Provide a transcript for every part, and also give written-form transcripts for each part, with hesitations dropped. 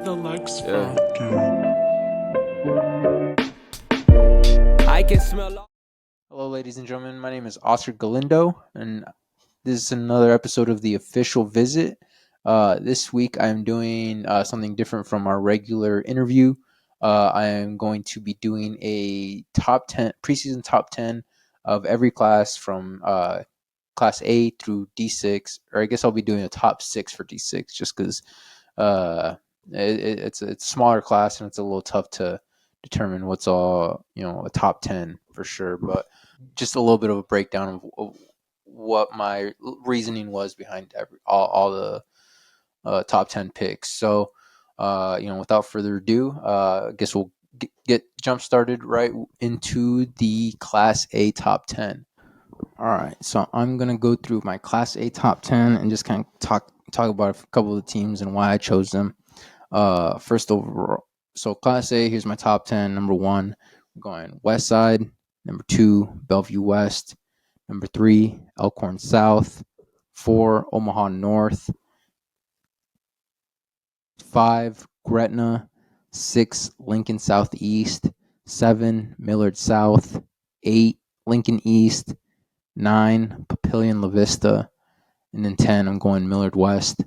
Deluxe Yeah. I can smell. Hello, ladies and gentlemen. My name is Oscar Galindo, and this is another episode of the Official Visit. This week, I'm doing something different from our regular interview. I am going to be doing a top 10 preseason top 10 of every class from Class A through D6, or I guess I'll be doing a top 6 for D6, just because uh, it's a smaller class and it's a little tough to determine what's all a top 10 for sure. But just a little bit of a breakdown of what my reasoning was behind all the top 10 picks. So without further ado, I guess we'll get jump started right into the Class A top 10. All right, so I'm gonna go through my Class A top 10 and just kind of talk about a couple of the teams and why I chose them. First overall, so Class A, here's my top 10. Number 1, we're going West Side. Number 2, Bellevue West. Number 3, Elkhorn South. 4, Omaha North. 5, Gretna. 6, Lincoln Southeast. 7, Millard South. 8, Lincoln East. 9, Papillion La Vista. And then 10, I'm going Millard West.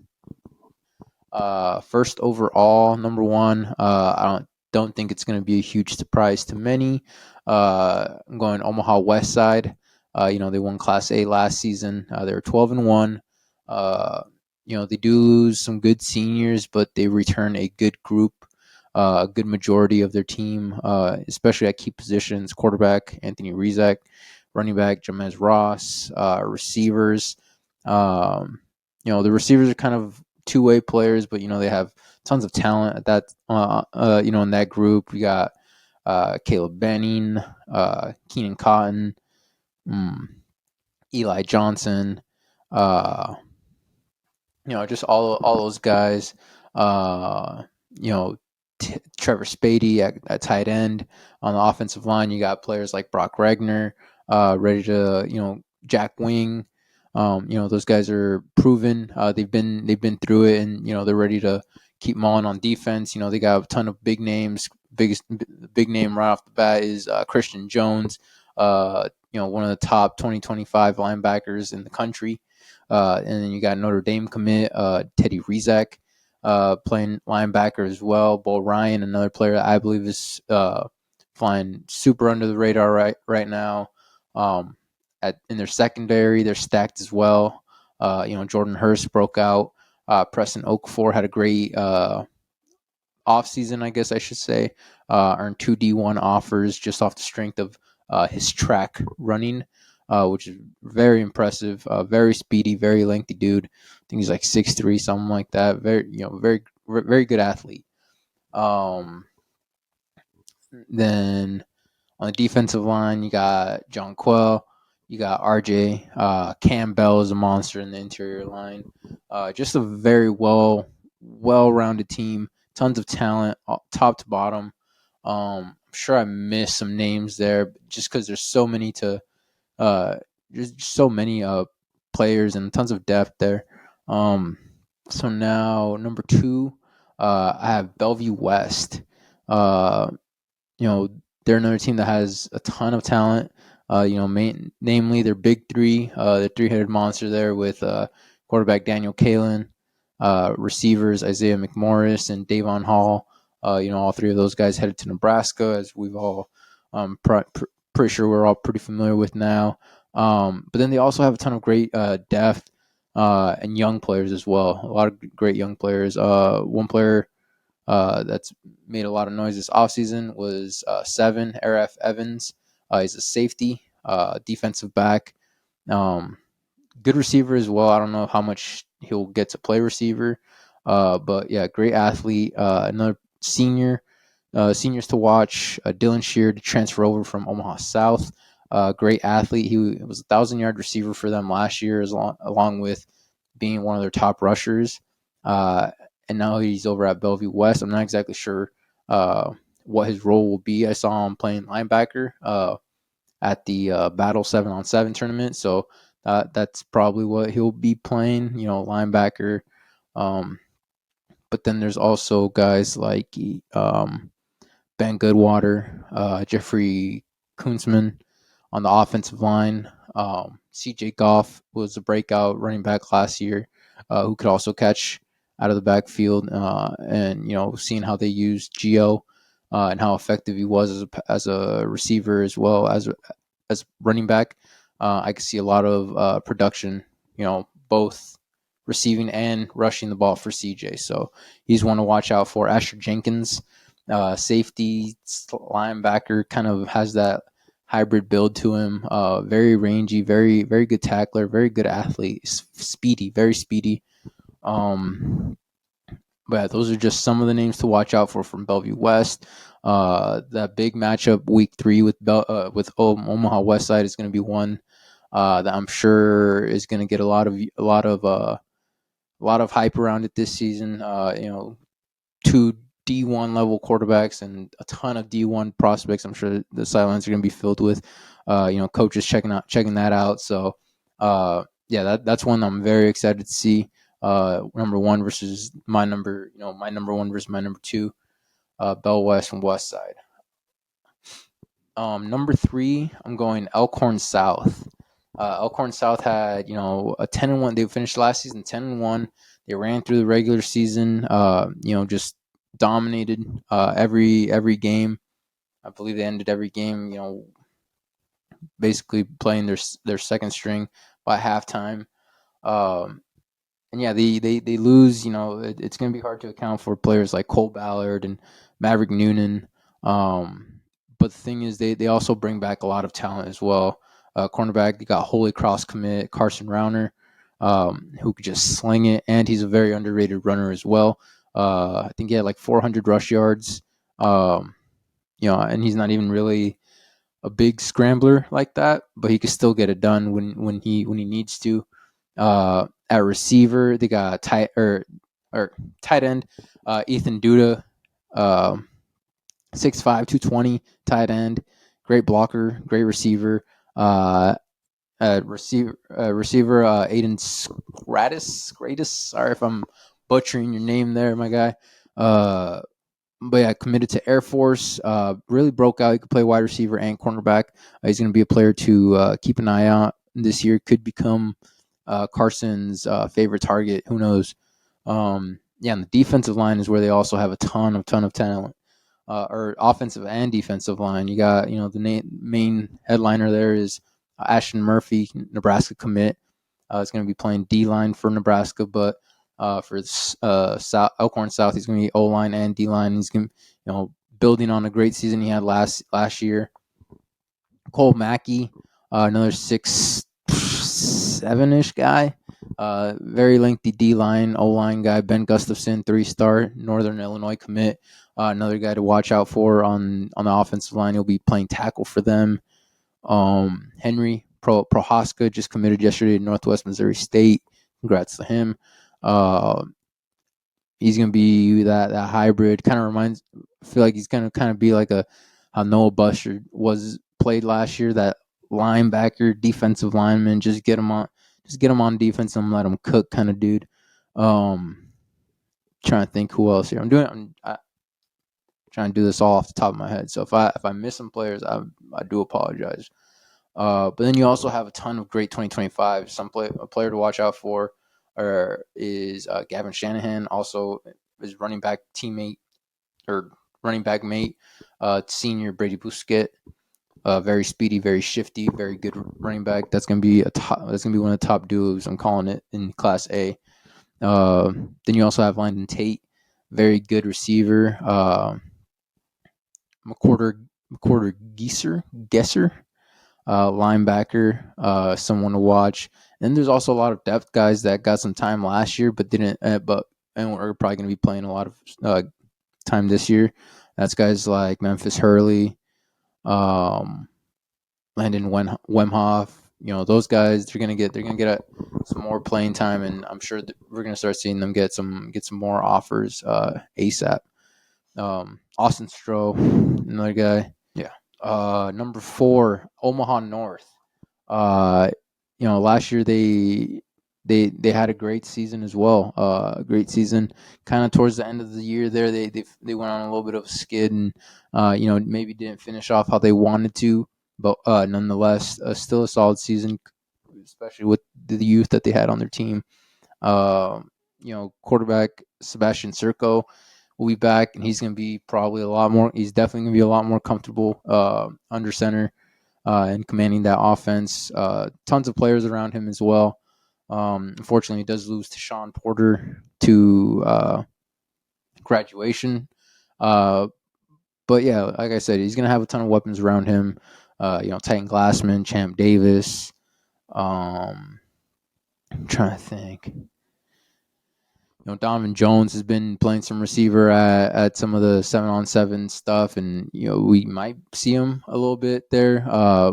First overall, number 1, I don't think it's going to be a huge surprise to many. I'm going Omaha West Side. They won Class A last season. They were 12-1. They do lose some good seniors, but they return a good group, a good majority of their team, especially at key positions: quarterback Anthony Rizak, running back Jamez Ross, receivers. The receivers are kind of two-way players, but they have tons of talent at that. In that group, we got Caleb Benning, Keenan Cotton, Eli Johnson. Just all those guys. Trevor Spady at tight end. On the offensive line, you got players like Brock Regner, ready to Jack Wing. Those guys are proven. They've been through it, and they're ready to keep mauling on defense. They got a ton of big names. Big name right off the bat is Christian Jones. One of the top 2025 linebackers in the country. And then you got Notre Dame commit Teddy Rizak playing linebacker as well. Bo Ryan, another player that I believe is flying super under the radar right now. In their secondary, they're stacked as well. Jordan Hurst broke out. Preston Okafor had a great offseason, I guess I should say. Earned 2 D1 offers just off the strength of his track running, which is very impressive. Very speedy, very lengthy dude. I think he's like 6'3", something like that. Very, very good athlete. Then on the defensive line, you got John Quell, you got RJ. Cam Bell is a monster in the interior line. Just a very well-rounded team. Tons of talent, top to bottom. I'm sure I missed some names there, just because there's so many players and tons of depth there. So now number 2, I have Bellevue West. They're another team that has a ton of talent. Namely their big three, the three-headed monster there with quarterback Daniel Kalen, receivers Isaiah McMorris and Davon Hall. All three of those guys headed to Nebraska, as we've all pretty sure we're all pretty familiar with now. But then they also have a ton of great depth and young players as well. A lot of great young players. One player that's made a lot of noise this offseason was 7, Araf Evans. He's a safety, defensive back. Good receiver as well. I don't know how much he'll get to play receiver. But yeah, great athlete. Another seniors to watch. Dylan Shear to transfer over from Omaha South. Great athlete. He was a 1,000-yard receiver for them last year, along with being one of their top rushers. And now he's over at Bellevue West. I'm not exactly sure what his role will be. I saw him playing linebacker at the Battle 7-on-7 tournament, so that's probably what he'll be playing. Linebacker. But then there's also guys like Ben Goodwater, Jeffrey Kunzman on the offensive line. CJ Goff was a breakout running back last year, who could also catch out of the backfield. And seeing how they used Geo and how effective he was as a receiver as well as running back, I could see a lot of production. Both receiving and rushing the ball for CJ. So he's one to watch out for. Asher Jenkins, safety linebacker, kind of has that hybrid build to him. Very rangy, very very good tackler, very good athlete, speedy, very speedy. But yeah, those are just some of the names to watch out for from Bellevue West. That big matchup week 3 with Omaha West Side is going to be one that I'm sure is going to get a lot of hype around it this season. Two D1 level quarterbacks and a ton of D1 prospects. I'm sure the sidelines are going to be filled with, coaches checking that out. So, that's one I'm very excited to see. Number one versus my number one versus my number 2, Bell West and West Side. Number 3, I'm going Elkhorn South. Elkhorn South had, a 10-1. They finished last season 10-1. They ran through the regular season, just dominated every game. I believe they ended every game, basically playing their second string by halftime. And yeah, they lose. It's going to be hard to account for players like Cole Ballard and Maverick Noonan. But the thing is, they also bring back a lot of talent as well. Cornerback, they got Holy Cross commit Carson Rauner, who could just sling it, and he's a very underrated runner as well. I think he had like 400 rush yards. And he's not even really a big scrambler like that, but he can still get it done when he needs to. At receiver, they got tight end Ethan Duda, 6'5", 220, tight end, great blocker, great receiver. Receiver Aiden Gratis. Sorry if I'm butchering your name there, my guy. But yeah, committed to Air Force. Really broke out. He could play wide receiver and cornerback. He's going to be a player to keep an eye on this year. Could become Carson's favorite target. Who knows? And the defensive line is where they also have a ton of talent. Or offensive and defensive line. You got, the main headliner there is Ashton Murphy, Nebraska commit. Is going to be playing D-line for Nebraska, but for Elkhorn South, he's going to be O-line and D-line. He's going to, building on a great season he had last year. Cole Mackey, another 6'7" guy. Very lengthy D-line, O-line guy. Ben Gustafson, 3-star, Northern Illinois commit. Another guy to watch out for on the offensive line. He'll be playing tackle for them. Henry Prohaska just committed yesterday to Northwest Missouri State. Congrats to him. He's going to be that hybrid. Kind of I feel like he's going to kind of be like how Noah Buster was played last year, that linebacker, defensive lineman. Just get him on defense and let him cook kind of dude. Trying to think who else here. I'm trying to do this all off the top of my head. So if I miss some players, I do apologize. But then you also have a ton of great 2025. A player to watch out for is Gavin Shanahan, also his running back teammate or running back mate, senior Brady Busquet. Very speedy, very shifty, very good running back. That's gonna be one of the top duos. I'm calling it in Class A. Then you also have Landon Tate, very good receiver. McQuarter Gesser, linebacker, someone to watch. And there's also a lot of depth guys that got some time last year, but didn't. And are probably going to be playing a lot of time this year. That's guys like Memphis Hurley, Landon Wemhoff. Those guys. They're gonna get some more playing time, and I'm sure that we're gonna start seeing them get some more offers ASAP. Austin Stroh, another guy. Yeah. Number 4, Omaha North. Last year they they had a great season as well. A great season. Kind of towards the end of the year, there they went on a little bit of a skid, and maybe didn't finish off how they wanted to, but nonetheless, still a solid season, especially with the youth that they had on their team. Quarterback Sebastian Serco will be back, and he's going to be probably a lot more. He's definitely going to be a lot more comfortable under center and commanding that offense. Tons of players around him as well. Unfortunately, he does lose to Sean Porter to graduation. But yeah, like I said, he's going to have a ton of weapons around him. Titan Glassman, Champ Davis. I'm trying to think. Donovan Jones has been playing some receiver at some of the 7-on-7 stuff, and we might see him a little bit there.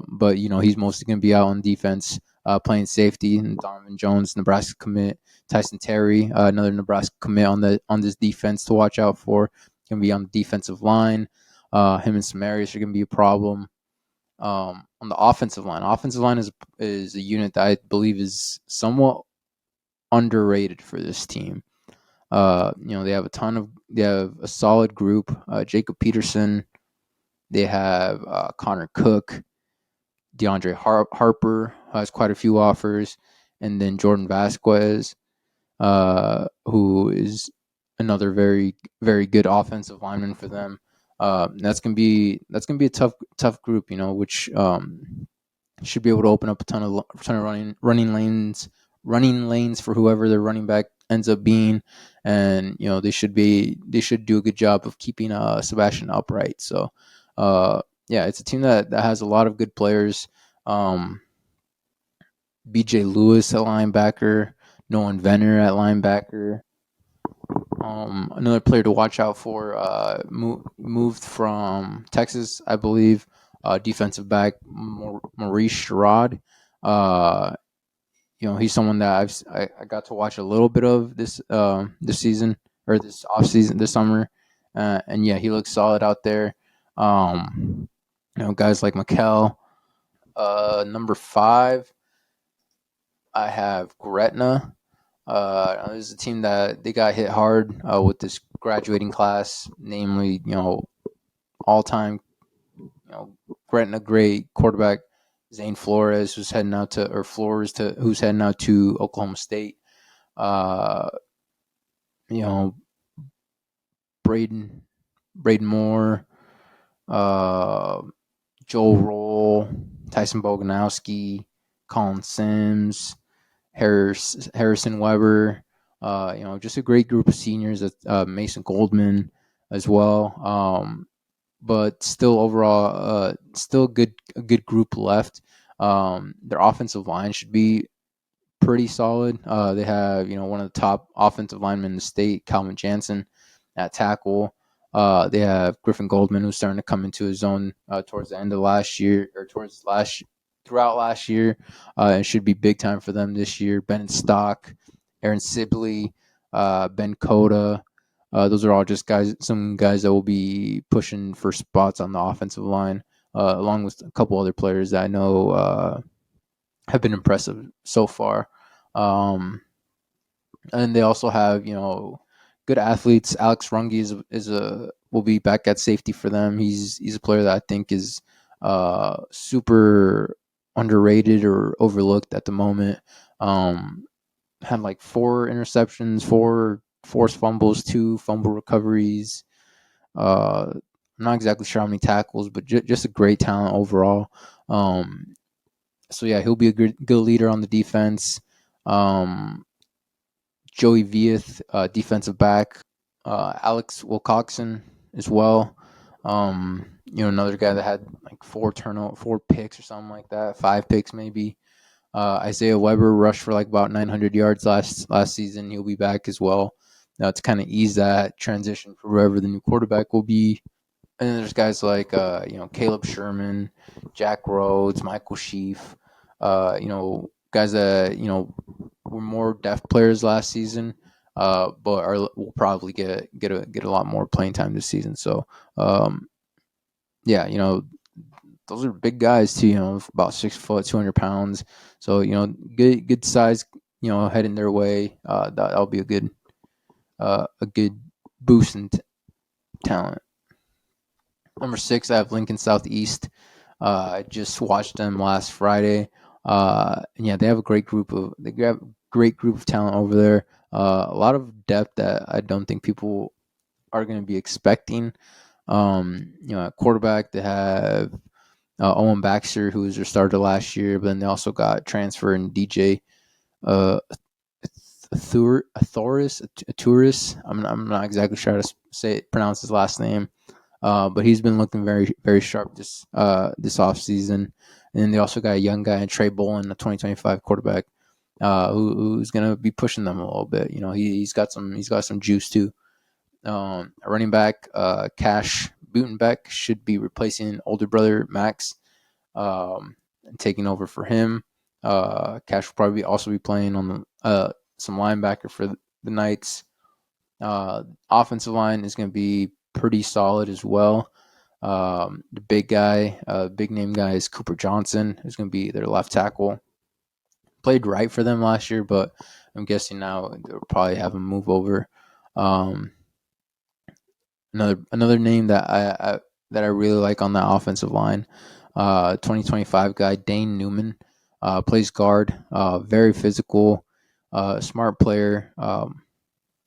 But he's mostly going to be out on defense, playing safety. And Donovan Jones, Nebraska commit. Tyson Terry, another Nebraska commit on this defense to watch out for. Going to be on the defensive line. Him and Samarius are going to be a problem. On the offensive line is a unit that I believe is somewhat underrated for this team. They have a solid group. Jacob Peterson, they have Connor Cook, DeAndre Harper has quite a few offers, and then Jordan Vasquez, who is another very, very good offensive lineman for them. That's gonna be a tough group, which should be able to open up a ton of running lanes for whoever their running back ends up being, and they should do a good job of keeping Sebastian upright. So it's a team that has a lot of good players. BJ Lewis at linebacker, Nolan Venner at linebacker. Another player to watch out for, moved from Texas, I believe, defensive back Maurice Sherrod. He's someone that I got to watch a little bit of this season, or this off season, this summer, and yeah, he looks solid out there. Guys like McKell. Number 5, I have Gretna. This is a team that they got hit hard with this graduating class, namely, all-time, Gretna great quarterback Zane Flores, who's heading out to Oklahoma State. Braden Moore, Joel Roll, Tyson Boganowski, Colin Sims, Harrison Weber. Just a great group of seniors. Mason Goldman as well. But still overall, still a good group left. Their offensive line should be pretty solid. They have one of the top offensive linemen in the state, Calvin Jansen, at tackle. They have Griffin Goldman, who's starting to come into his own towards the end of last year, or throughout last year. It should be big time for them this year. Bennett Stock, Aaron Sibley, Ben Coda. Those are all just some guys that will be pushing for spots on the offensive line, along with a couple other players that I know have been impressive so far. And they also have good athletes. Alex Runge will be back at safety for them. He's a player that I think is super underrated or overlooked at the moment. Had like 4 interceptions, 4 forced fumbles, 2 fumble recoveries. I'm not exactly sure how many tackles, but just a great talent overall. So yeah, he'll be a good leader on the defense. Joey Vieth, defensive back. Alex Wilcoxon as well. Another guy that had like 4 picks or something like that, 5 picks maybe. Isaiah Weber rushed for like about 900 yards last season. He'll be back as well to kind of ease that transition for whoever the new quarterback will be. And then there's guys like Caleb Sherman, Jack Rhodes, Michael Sheaf. Guys that were more depth players last season, but will probably get a lot more playing time this season. So those are big guys too. About 6 foot, 200 pounds. So good size heading their way. That'll be a good boost in talent. Number 6, I have Lincoln Southeast. I just watched them last Friday. And yeah, they have a great group of talent over there. A lot of depth that I don't think people are going to be expecting. At quarterback, they have Owen Baxter, who was their starter last year, but then they also got transfer and DJ uh, Thuris. I'm not exactly sure how to pronounce his last name. But he's been looking very, very sharp this offseason. And then they also got a young guy in Trey Bolin, a 2025 quarterback, who's gonna be pushing them a little bit. He's got some juice too. Running back, Cash Butenbeck should be replacing older brother Max, and taking over for him. Cash will probably also be playing on some linebacker for the Knights. Offensive line is going to be pretty solid as well. The big name guy is Cooper Johnson, who's going to be their left tackle. Played right for them last year, but I'm guessing now they'll probably have him move over. Another name that I really like on that offensive line, 2025 guy Dane Newman, plays guard, very physical, smart player.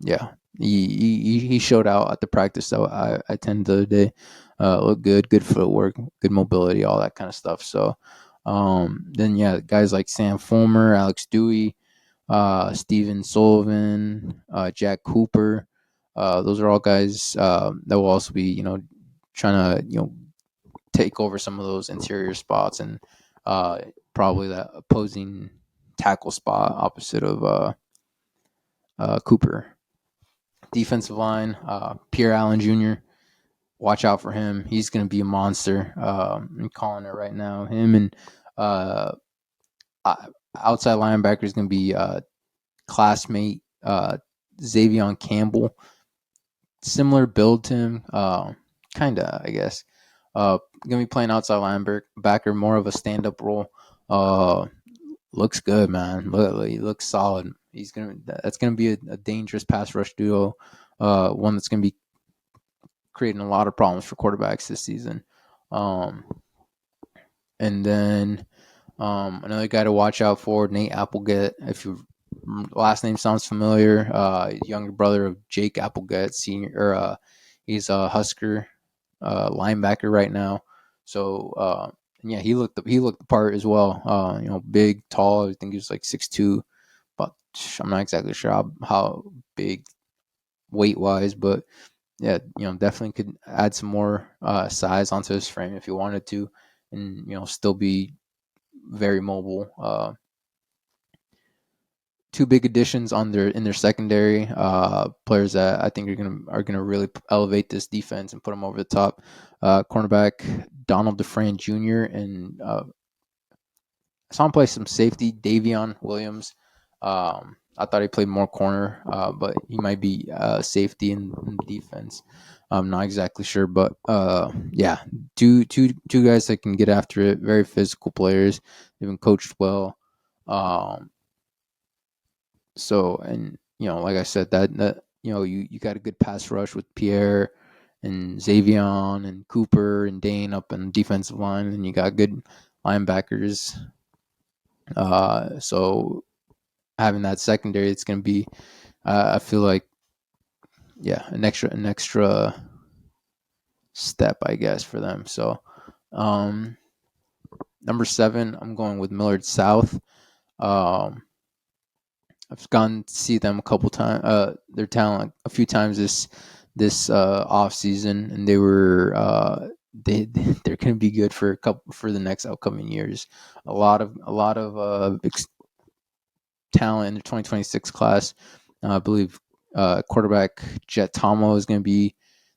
Yeah, he showed out at the practice that I attended the other day. Looked good footwork, good mobility, all that kind of stuff. So, then guys like Sam Fulmer, Alex Dewey, Steven Sullivan, Jack Cooper. Those are all guys that will also be trying to take over some of those interior spots and probably that opposing tackle spot opposite of Cooper. Defensive line, Pierre Allen Jr. Watch out for him. He's going to be a monster. I'm calling it right now. Him and outside linebacker is going to be classmate Xavier Campbell. Similar build to him, kind of, I guess. Going to be playing outside linebacker, more of a stand-up role. Looks good, man. He looks solid. That's gonna be a dangerous pass rush duo. One that's gonna be creating a lot of problems for quarterbacks this season. And then another guy to watch out for, Nate Applegate. If your last name sounds familiar, younger brother of Jake Applegate, senior. He's a Husker linebacker right now. So he looked the part as well. Big, tall. I think he was like 6'2", but I'm not exactly sure how big weight wise, but yeah, definitely could add some more size onto his frame if he wanted to, and still be very mobile. Two big additions in their secondary, players that I think are gonna really elevate this defense and put them over the top. Cornerback Donald DeFran Jr. and I saw him play some safety, Davion Williams. I thought he played more corner, but he might be safety in defense. I'm not exactly sure, but yeah, two guys that can get after it. Very physical players. They've been coached well. So, and like I said, that you got a good pass rush with Pierre and Xavier and Cooper and Dane up in the defensive line, and you got good linebackers. So having that secondary, it's going to be, I feel like, an extra step, I guess, for them. So, number 7, I'm going with Millard South. I've gone to see them a couple times, their talent a few times this off season, and they were they're going to be good for the next upcoming years. A lot of talent in the 2026 class. I believe quarterback Jet Tomo is going to be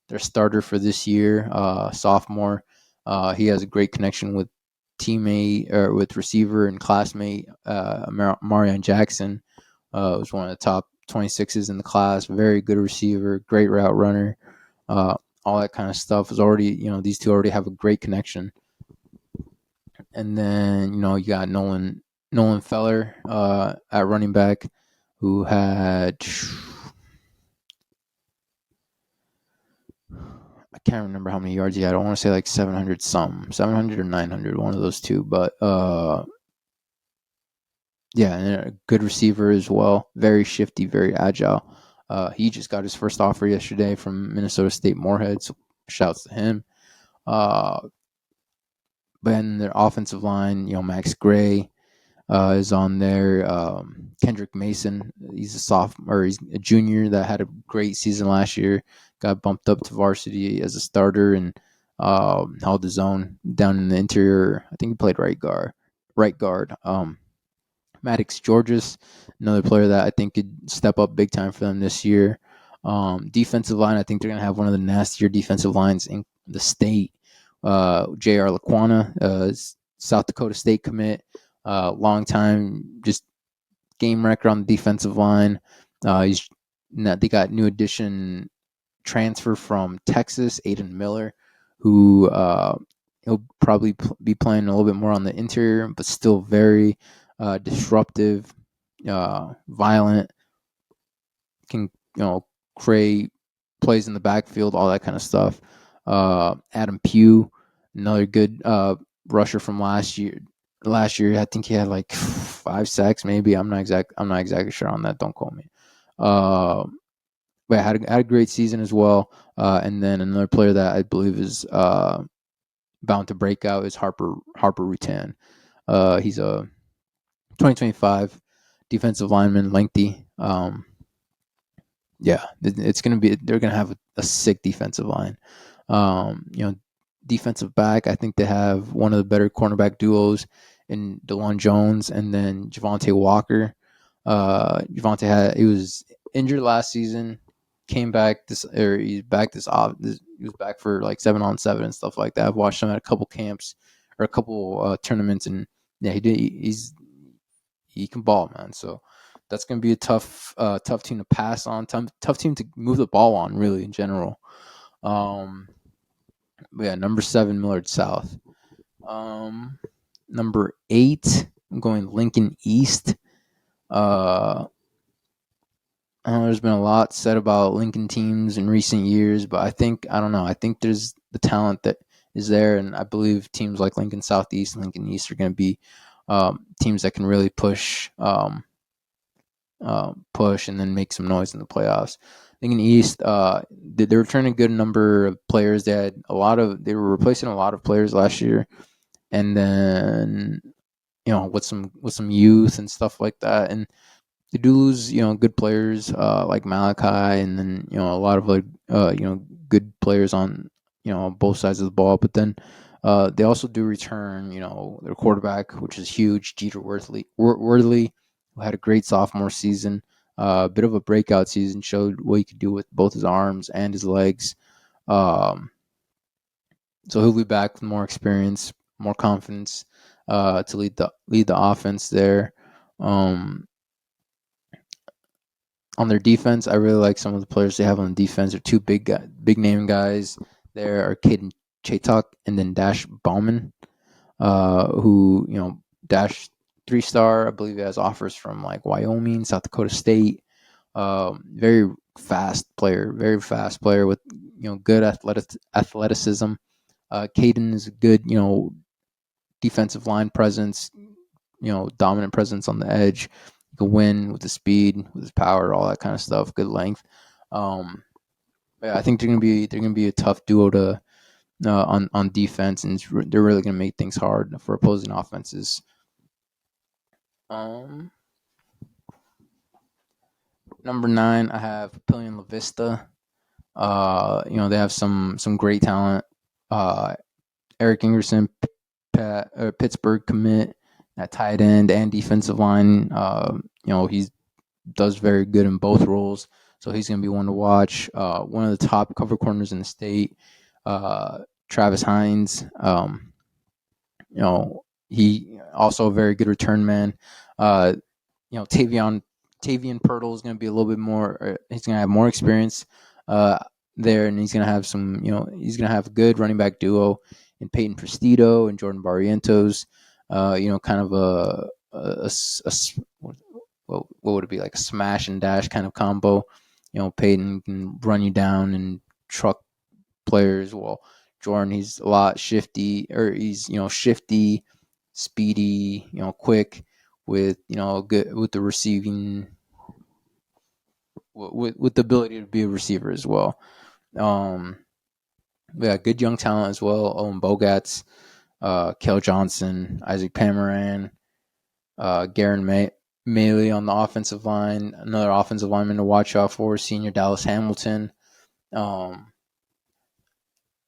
their starter for this year, sophomore. He has a great connection with with receiver and classmate Marion Jackson. Was one of the top 26s in the class. Very good receiver, great route runner, all that kind of stuff. Is already these two already have a great connection. And then you got Nolan Nolan Feller at running back, who had, I can't remember how many yards he had. I want to say like 700 or 900, one of those two. But yeah, and a good receiver as well. Very shifty, very agile. He just got his first offer yesterday from Minnesota State Moorhead, so shouts to him. But then their offensive line, Max Gray is on there. Kendrick Mason, he's he's a junior that had a great season last year. Got bumped up to varsity as a starter and held his own down in the interior. I think he played right guard. Maddox Georges, another player that I think could step up big time for them this year. Defensive line, I think they're going to have one of the nastier defensive lines in the state. J.R. Laquana, South Dakota State commit, long time, just game record on the defensive line. They got new addition transfer from Texas, Aiden Miller, who he'll probably be playing a little bit more on the interior, but still very disruptive, violent, can create plays in the backfield, all that kind of stuff. Adam Pugh, another good rusher from last year. Last year, I think he had like 5 sacks, maybe. I'm not exactly sure on that. Don't quote me. But had a great season as well. And then another player that I believe is bound to break out is Harper Rutan. He's a 2025 defensive lineman, lengthy. Yeah, it's gonna be. They're gonna have a sick defensive line. Defensive back. I think they have one of the better cornerback duos in DeLon Jones and then Javante Walker. Javante he was injured last season, came back he's back he was back for like 7-on-7 and stuff like that. I've watched him at a couple camps or a couple tournaments, and yeah, he can ball, man. So that's going to be a tough team to pass on, tough team to move the ball on, really, in general. But yeah, number 7, Millard South. Number 8, I'm going Lincoln East. I know there's been a lot said about Lincoln teams in recent years, but I don't know. I think there's the talent that is there, and I believe teams like Lincoln Southeast and Lincoln East are going to be teams that can really push and then make some noise in the playoffs. Lincoln East, they returning a good number of players. They were replacing a lot of players last year, and then with some youth and stuff like that, and they do lose good players like Malachi, and then a lot of good players on both sides of the ball. But then they also do return their quarterback, which is huge, Jeter Worthley, who had a great sophomore season, a bit of a breakout season, showed what he could do with both his arms and his legs. So he'll be back with more experience, more confidence to lead the offense there. On their defense, I really like some of the players they have on the defense. They're two big name guys. There are Caden Chaytok and then Dash Bauman, who Dash 3-star. I believe he has offers from like Wyoming, South Dakota State. Very fast player with good athleticism. Caden is a good defensive line presence. Dominant presence on the edge. He can win with the speed, with his power, all that kind of stuff. Good length. I think they're gonna be a tough duo to on defense, and they're really gonna make things hard for opposing offenses. Number 9, I have Papillion La Vista. They have some great talent. Eric Ingerson, Pittsburgh commit at tight end and defensive line. He does very good in both roles, so he's going to be one to watch. One of the top cover corners in the state, Travis Hines. He also a very good return man. Tavian Pirtle is going to be a little bit more. He's going to have more experience there, and he's going to have some. He's going to have a good running back duo in Peyton Prestito and Jordan Barrientos. Kind of what would it be, like a smash and dash kind of combo. Peyton can run you down and truck players. Well, Jordan, he's a lot shifty, or he's shifty, speedy, quick with good with the receiving, with the ability to be a receiver as well. Yeah, good young talent as well. Owen Bogats, Kel Johnson, Isaac Pomeran, Garen Maley on the offensive line, another offensive lineman to watch out for, senior Dallas Hamilton.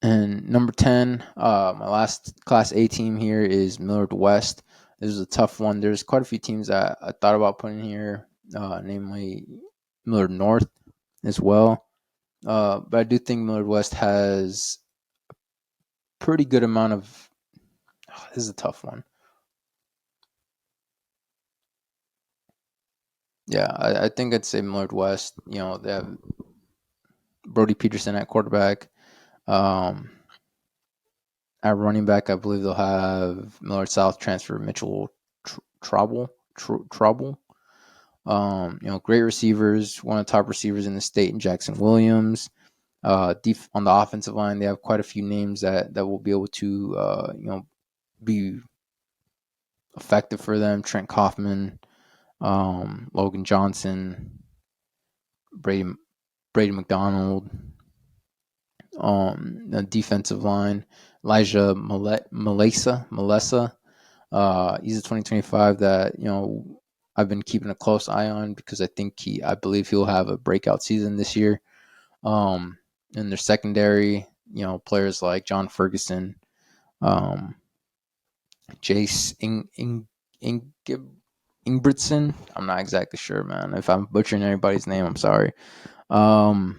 And number 10, my last Class A team here is Millard West. This is a tough one. There's quite a few teams that I thought about putting here, namely Millard North as well. But I do think Millard West has a pretty good amount of. This is a tough one. Yeah, I think I'd say Millard West. They have Brody Peterson at quarterback. At running back, I believe they'll have Millard South transfer Mitchell Trouble. Great receivers, one of the top receivers in the state in Jackson Williams. On the offensive line, they have quite a few names that will be able to be effective for them. Trent Kaufman, Logan Johnson, Brady McDonald. The defensive line, Elijah Malesa. He's a 2025 that I've been keeping a close eye on because I believe he'll have a breakout season this year. In their secondary, players like John Ferguson, Jace Ingebrigtsen. I'm not exactly sure, man. If I'm butchering anybody's name, I'm sorry. Some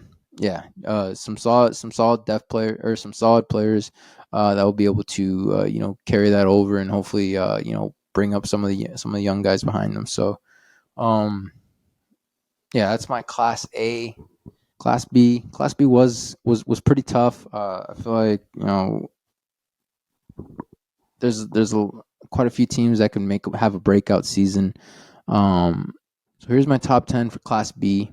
solid depth player, or some solid players that will be able to carry that over and hopefully bring up some of the young guys behind them. So that's my Class A. Class B was pretty tough. I feel like there's quite a few teams that can have a breakout season. So here's my top 10 for Class B.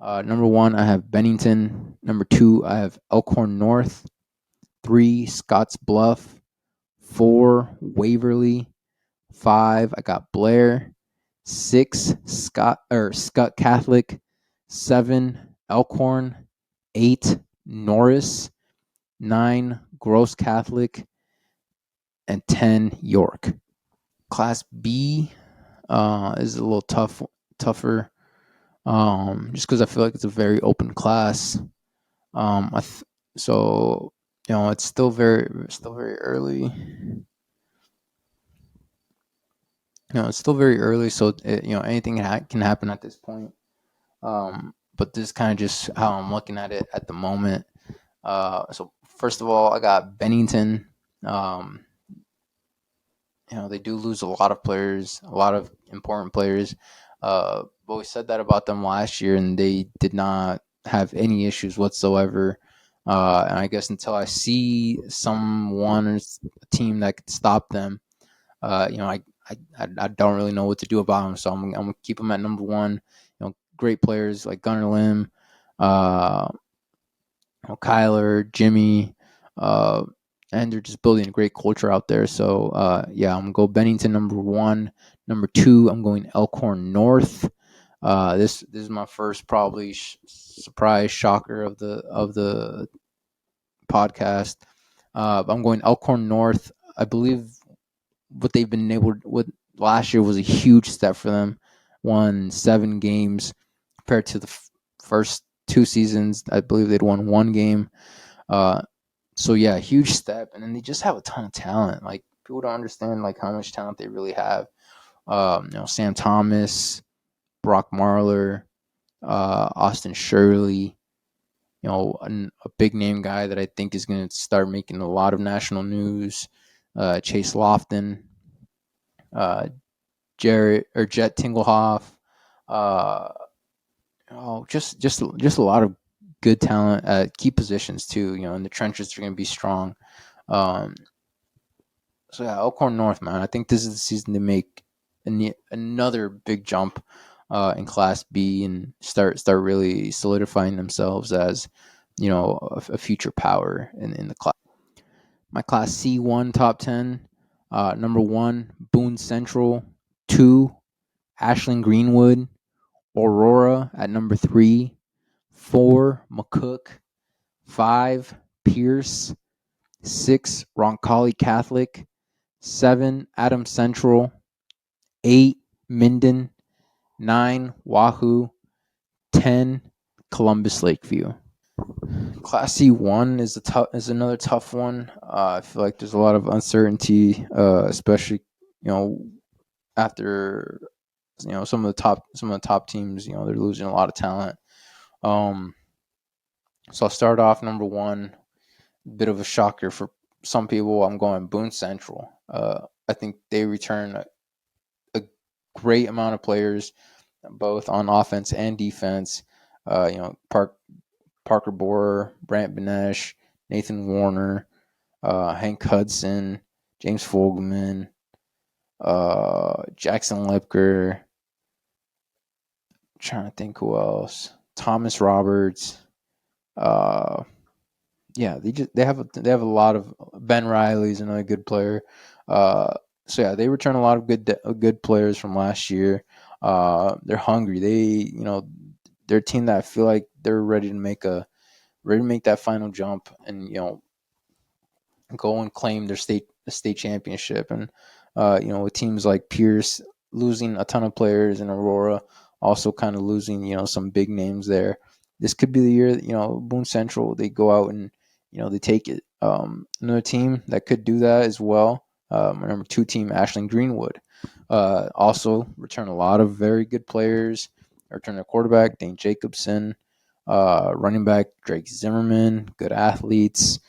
Number 1, I have Bennington. Number 2, I have Elkhorn North. 3, Scotts Bluff. 4, Waverly. 5, I got Blair. 6, Scott Catholic. 7, Elkhorn. 8, Norris. 9, Gross Catholic. And 10, York. Class B is a little tougher. Just because I feel like it's a very open class. So it's still very early. It's still very early, so anything can happen at this point. But this is kind of just how I'm looking at it at the moment. So first of all, I got Bennington. They do lose a lot of players, a lot of important players. But we said that about them last year, and they did not have any issues whatsoever. And I guess until I see someone or a team that could stop them, I don't really know what to do about them. So I'm gonna keep them at number 1. Great players like Gunnar Lim, Kyler, Jimmy, and they're just building a great culture out there. So I'm gonna go Bennington number 1. Number 2, I'm going Elkhorn North. This is my first probably surprise shocker of the podcast. I'm going Elkhorn North. I believe what they've been able with last year was a huge step for them. Won 7 games compared to the first 2 seasons. I believe they'd won 1 game. So yeah, huge step. And then they just have a ton of talent. Like, people don't understand like how much talent they really have. Sam Thomas, Brock Marler, Austin Shirley. A big name guy that I think is going to start making a lot of national news. Chase Lofton, Jet Tinglehoff. Just a lot of good talent at key positions too. In the trenches, they're going to be strong. So yeah, Elkhorn North, man. I think this is the season to make another big jump in Class B and start really solidifying themselves as a future power in the class. My Class C1 top 10, number 1 Boone Central, 2 Ashland Greenwood, Aurora at number 3, 4 McCook, 5 Pierce, 6 Roncalli Catholic, 7 Adams Central, 8 Minden, 9 Wahoo, 10 Columbus Lakeview. Class C1 is another tough one. I feel like there's a lot of uncertainty, especially after some of the top teams. They're losing a lot of talent. So I'll start off number 1. Bit of a shocker for some people. I'm going Boone Central. I think they return a great amount of players, both on offense and defense. Parker Borer, Brant Benesh, Nathan Warner, Hank Hudson, James Fogelman, Jackson Lepker. I'm trying to think who else. Thomas Roberts. They have a lot of Ben Riley's another good player. They return a lot of good players from last year. They're hungry. They're a team that I feel like they're ready to make that final jump and go and claim their state championship. And with teams like Pierce losing a ton of players and Aurora also kind of losing some big names there, this could be the year that Boone Central, they go out and they take it. Another team that could do that as well, my number 2 team, Ashland Greenwood, also return a lot of very good players. Return their quarterback, Dane Jacobson, running back, Drake Zimmerman, good athletes,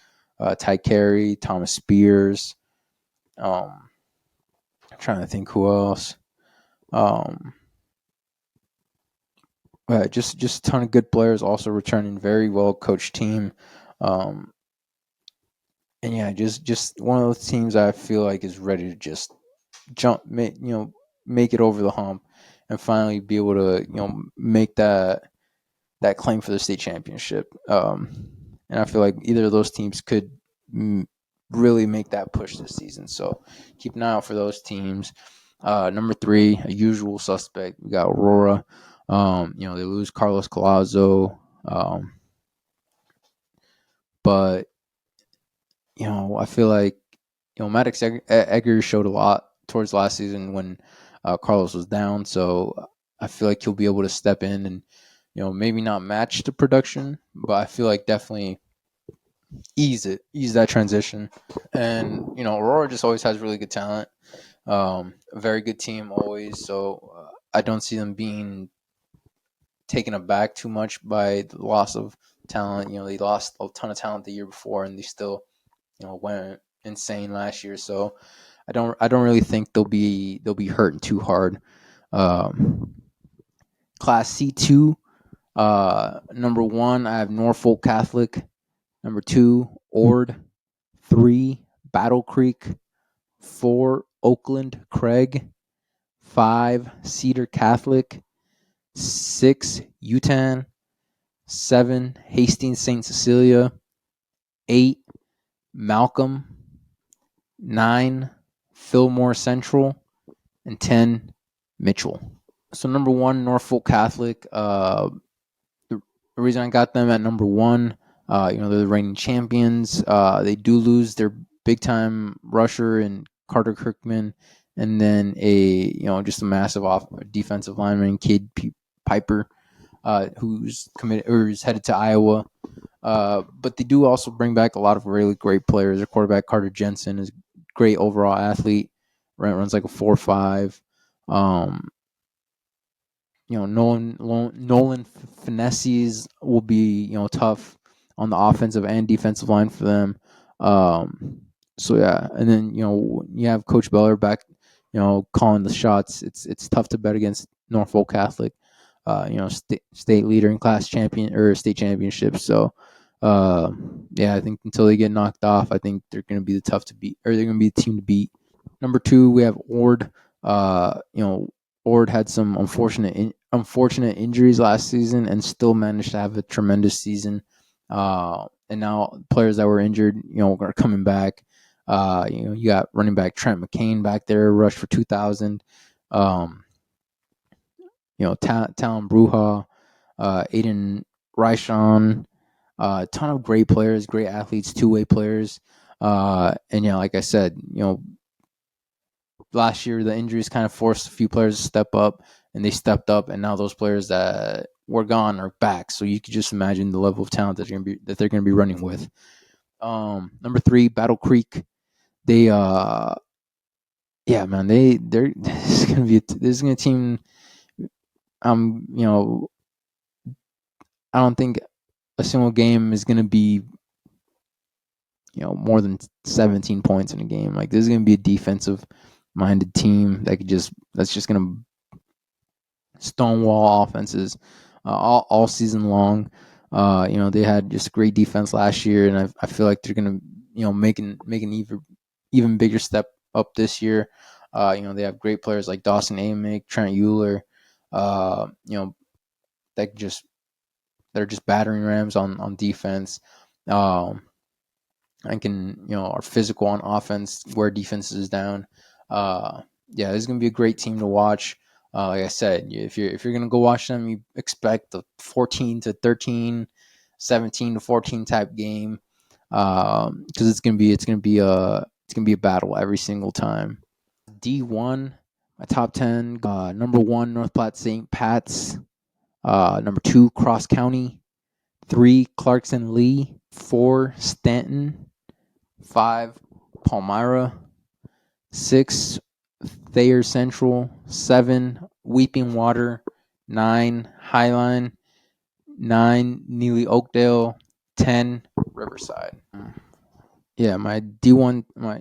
Ty Carey, Thomas Spears. I'm trying to think who else. Just a ton of good players also returning, very well coached team. Just one of those teams I feel like is ready to just make it over the hump and finally be able to make that claim for the state championship. And I feel like either of those teams could really make that push this season. So keep an eye out for those teams. Number 3, a usual suspect. We got Aurora. They lose Carlos Collazo. But I feel like Maddox Egger showed a lot towards last season when Carlos was down. So I feel like he'll be able to step in and maybe not match the production, but I feel like definitely ease that transition. And Aurora just always has really good talent, a very good team always. So I don't see them being taken aback too much by the loss of talent. They lost a ton of talent the year before, and they still went insane last year. So I don't really think they'll be hurting too hard. Class C2. Number 1, I have Norfolk Catholic. Number 2, Ord. 3, Battle Creek. 4, Oakland Craig. 5, Cedar Catholic. 6, Utan. 7, Hastings St. Cecilia. 8, Malcolm. 9, Fillmore Central. And 10, Mitchell. So number 1, Norfolk Catholic. The reason I got them at number 1, they're the reigning champions. They do lose their big time rusher in Carter Kirkman, and then just a massive defensive lineman, Cade Piper, who's committed or is headed to Iowa. But they do also bring back a lot of really great players. Their quarterback Carter Jensen is a great overall athlete. Runs like a 4.5. Nolan Finesses will be tough on the offensive and defensive line for them. And then you have Coach Beller back, calling the shots. It's tough to bet against Norfolk Catholic, state leader in class champion or state championship. So I think until they get knocked off, I think they're going to be the tough to beat, or they're going to be the team to beat. Number 2, we have Ord. Ord had some unfortunate injuries last season and still managed to have a tremendous season. And now players that were injured, are coming back. You got running back Trent McCain back there, rushed for 2,000. Talon Bruja, Aiden Rishon, a ton of great players, great athletes, two-way players. And like I said, last year the injuries kind of forced a few players to step up, and they stepped up, and now those players that were gone are back. So you could just imagine the level of talent that they're gonna be running with. Number 3, Battle Creek. They man, they're this is gonna be a team. I don't think a single game is gonna be more than 17 points in a game. Like, this is going to be a defensive minded team that's just going to stonewall offenses all season long. They had just great defense last year, and I feel like they're going to make an even bigger step up this year. They have great players like Dawson Amick, Trent Euler, that they're just battering rams on defense. Are physical on offense, wear defenses down. This is gonna be a great team to watch. Like I said, if you're gonna go watch them, you expect a 14 to 13, 17 to 14 type game, because it's gonna be a battle every single time. D1, my top 10. Number 1, North Platte St. Pat's. Number 2, Cross County. 3, Clarkson Lee. 4, Stanton. 5, Palmyra. 6, Thayer Central. 7, Weeping Water. 9, Highline. 9, Neely Oakdale. 10, Riverside. Yeah, my D1, my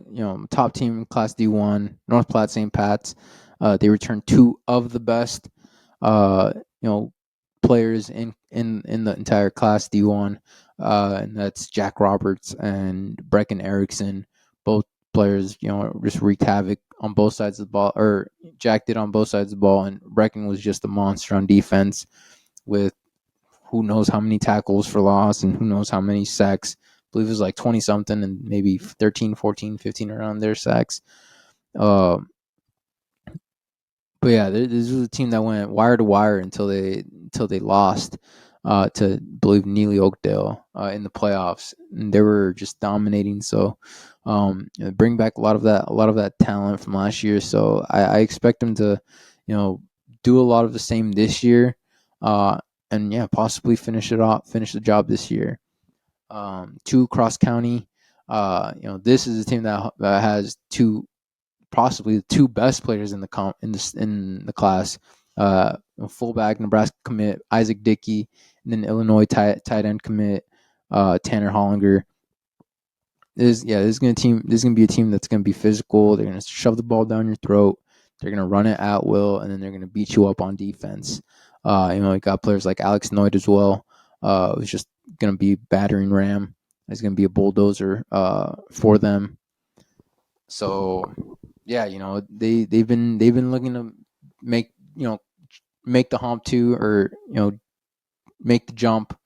top team in Class D1, North Platte St. Pat's. They returned 2 of the best, players in the entire Class D1, and that's Jack Roberts and Brecken Erickson. Both players, just wreaked havoc on both sides of the ball, or Jack did on both sides of the ball, and Brecken was just a monster on defense with who knows how many tackles for loss and who knows how many sacks. I believe it was like 20 something and maybe 13, 14, 15 around their sacks. But yeah, this was a team that went wire to wire until they lost to, I believe, Neely Oakdale in the playoffs, and they were just dominating. So bring back a lot of that talent from last year. So I expect them to do a lot of the same this year, and possibly finish the job this year. 2, Cross County. This is a team that has possibly the 2 best players in the class. Fullback Nebraska commit Isaac Dickey, and then Illinois tight end commit Tanner Hollinger. This is gonna be a team that's gonna be physical. They're gonna shove the ball down your throat. They're gonna run it at will, and then they're gonna beat you up on defense. You got players like Alex Noyd as well. Who's just gonna be battering ram. He's gonna be a bulldozer for them. So they've been looking to make the hump to, or make the jump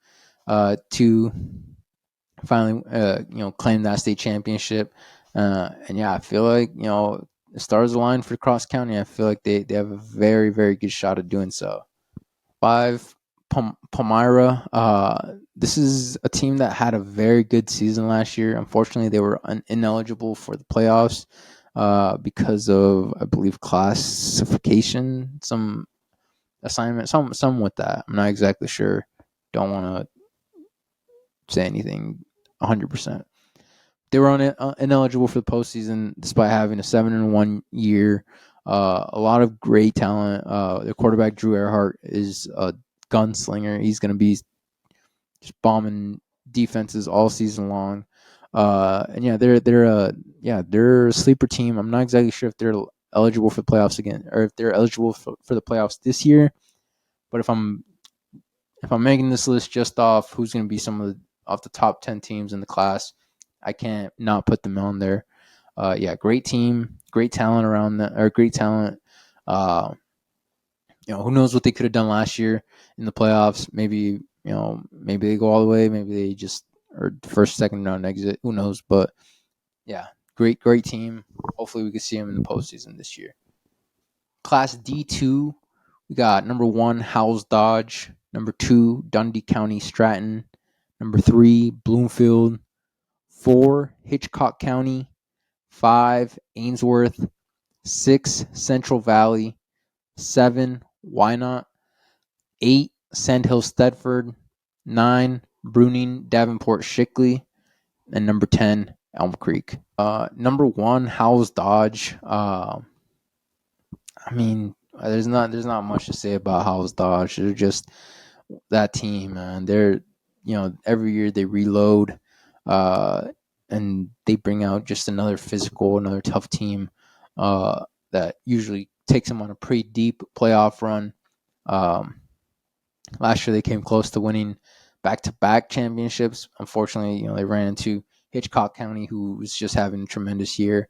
to finally claim that state championship. And I feel like the stars align for Cross County. I feel like they have a very, very good shot at doing so. 5, Palmyra. This is a team that had a very good season last year. Unfortunately, they were ineligible for the playoffs because of, I believe, classification, some assignment, some with that. I'm not exactly sure. Don't want to say anything 100%. They were ineligible for the postseason despite having a 7-1 year. A lot of great talent. The quarterback Drew Earhart is a gunslinger. He's going to be just bombing defenses all season long. And they're a sleeper team. I'm not exactly sure if they're eligible for the playoffs again, or if they're eligible for the playoffs this year. But if I'm making this list just off who's going to be off the top 10 teams in the class, I can't not put them on there. Great team, great talent around that, or great talent Uh, who knows what they could have done last year in the playoffs? Maybe maybe they go all the way. Maybe they just or first, second round exit. Who knows? But yeah, great team. Hopefully, we can see them in the postseason this year. Class D2, we got number 1 Howells Dodge, number 2 Dundee County Stratton, number 3 Bloomfield, 4 Hitchcock County, 5 Ainsworth, 6 Central Valley, 7 Wynot, 8 Sandhill Stedford, 9 Bruning Davenport Shickley, and number 10 Elm Creek. Number 1 Howells Dodge. I mean, there's not much to say about Howells Dodge. They're just that team, man. They're every year they reload, and they bring out just another physical, another tough team that usually takes them on a pretty deep playoff run. Last year they came close to winning back-to-back championships. Unfortunately, they ran into Hitchcock County, who was just having a tremendous year.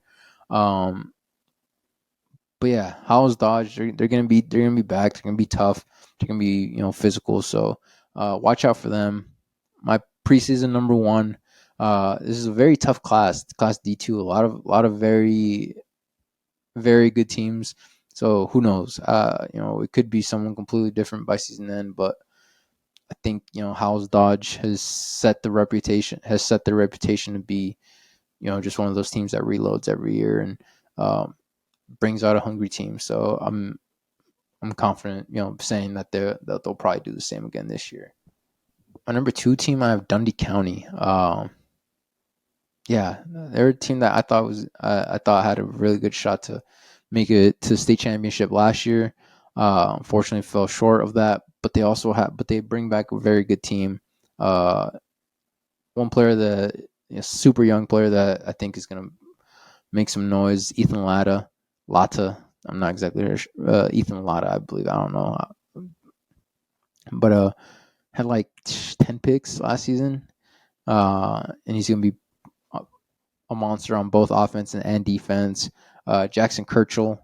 But yeah, Howells Dodge, they're gonna be back. They're gonna be tough. They're gonna be physical. So watch out for them. My preseason number 1. This is a very tough class. Class D2. A lot of very very good teams. So who knows? It could be someone completely different by season end. But I think Howells Dodge has set their reputation to be just one of those teams that reloads every year and brings out a hungry team. So I'm confident, saying that they'll probably do the same again this year. My number 2 team, I have Dundee County. Yeah, they're a team that I thought had a really good shot to make it to the state championship last year. Unfortunately, fell short of that. But they bring back a very good team. One player super young player that I think is gonna make some noise. Ethan Latta. I'm not exactly sure. Ethan Latta, I believe. I don't know, but had like 10 picks last season, and he's gonna be a monster on both offense and defense. Jackson Kirchall,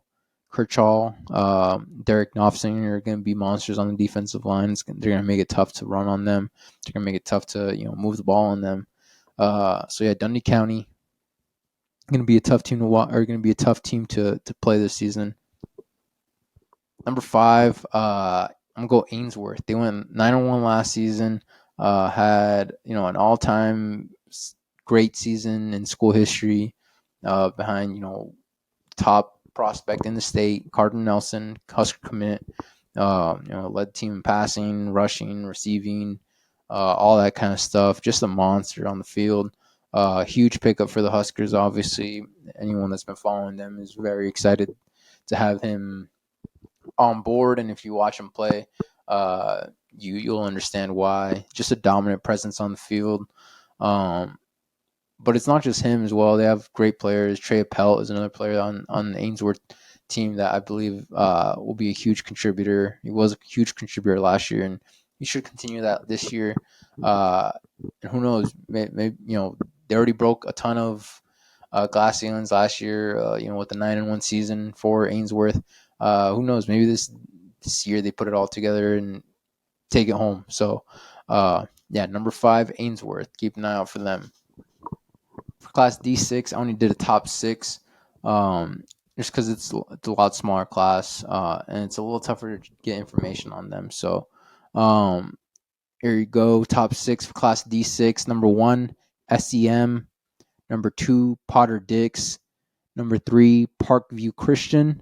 Derek Knopfsinger are going to be monsters on the defensive lines. They're going to make it tough to run on them. They're going to make it tough to move the ball on them. So yeah, Dundee County going to be a tough team to play this season. Number 5, I'm gonna go Ainsworth. They went 9-1 last season. Had an all-time great season in school history. Behind top prospect in the state, Carter Nelson, Husker commit. Led the team in passing, rushing, receiving, all that kind of stuff. Just a monster on the field. Huge pickup for the Huskers. Obviously, anyone that's been following them is very excited to have him on board. And if you watch him play, you'll understand why. Just a dominant presence on the field. But it's not just him as well. They have great players. Trey Appelt is another player on the Ainsworth team that I believe will be a huge contributor. He was a huge contributor last year, and he should continue that this year. And who knows? Maybe they already broke a ton of glass ceilings last year. With the 9-1 season for Ainsworth. Who knows? Maybe this year they put it all together and take it home. So, number 5, Ainsworth. Keep an eye out for them. For Class D6, I only did a top 6, just because it's a lot smaller class, and it's a little tougher to get information on them. So, here you go. Top 6 for Class D6. Number 1, SEM. Number 2, Potter Dix. Number 3, Parkview Christian.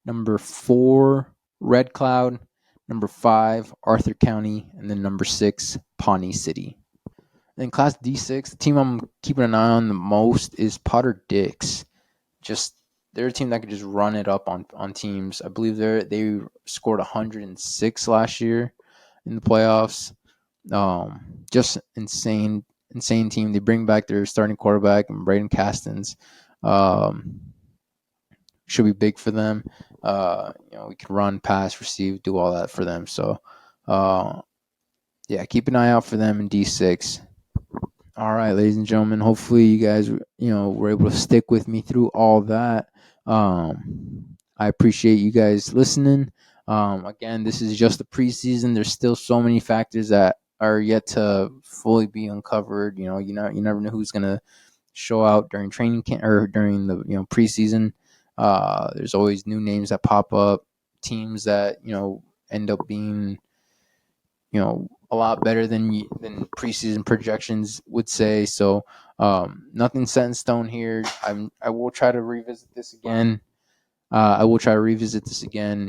Number 4, Red Cloud. Number 5, Arthur County. And then number 6, Pawnee City. In Class D6, the team I'm keeping an eye on the most is Potter Dix. They're a team that could just run it up on teams. I believe they scored 106 last year in the playoffs. Just insane team. They bring back their starting quarterback and Braden Castens. Should be big for them. We can run, pass, receive, do all that for them. So, keep an eye out for them in D6. All right, ladies and gentlemen. Hopefully, you guys, were able to stick with me through all that. I I appreciate you guys listening. Again, this is just the preseason. There's still so many factors that are yet to fully be uncovered. You never know who's gonna show out during training camp or during the preseason. There's always new names that pop up, teams that end up being a lot better than preseason projections would say. So nothing set in stone here. I will try to revisit this again.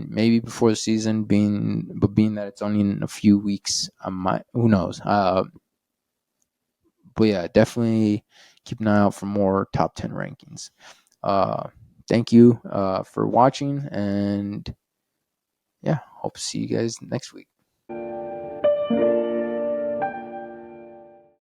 Maybe before the season, being that it's only in a few weeks. I might. Who knows? But yeah, definitely keep an eye out for more top 10 rankings. Thank you for watching, and yeah, hope to see you guys next week.